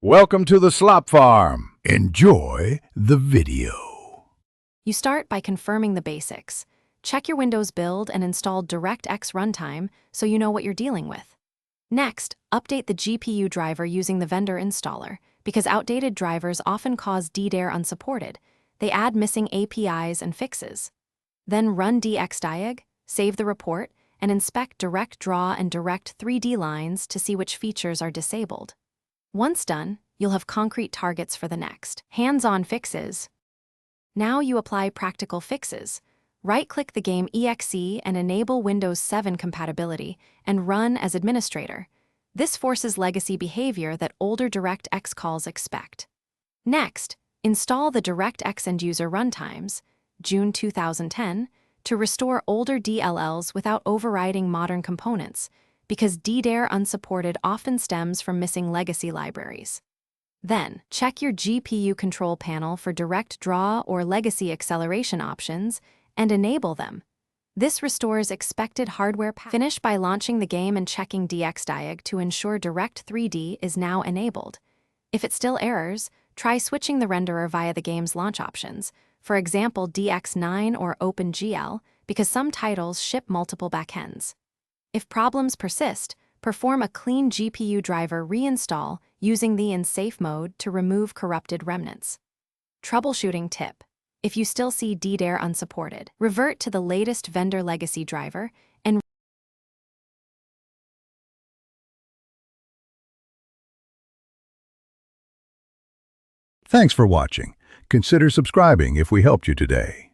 Welcome to the Slop Farm. Enjoy the video. You start by confirming the basics. Check your Windows build and install Directx runtime so you know what you're dealing with. Next, update the GPU driver using the vendor installer, because outdated drivers often cause DDAR unsupported. They add missing APIs and fixes. Then run DXdiag, save the report, and inspect Direct Draw and Direct 3D lines to see which features are disabled. Once done, you'll have concrete targets for the next hands-on fixes. Now you apply practical fixes. Right-click the game exe and enable Windows 7 compatibility and run as administrator. This forces legacy behavior that older Directx calls expect. Next, install the Directx end-user runtimes, June 2010, to restore older DLLs without overriding modern components, because DDAR unsupported often stems from missing legacy libraries. Then, check your GPU control panel for direct draw or legacy acceleration options and enable them. This restores expected hardware paths. Finish by launching the game and checking DXdiag to ensure Direct 3D is now enabled. If it still errors, try switching the renderer via the game's launch options, for example DX9 or OpenGL, because some titles ship multiple backends. If problems persist, perform a clean GPU driver reinstall using the in safe mode to remove corrupted remnants. Troubleshooting tip: if you still see DDAR unsupported, revert to the latest vendor legacy driver and Thanks for watching. Consider subscribing if we helped you today.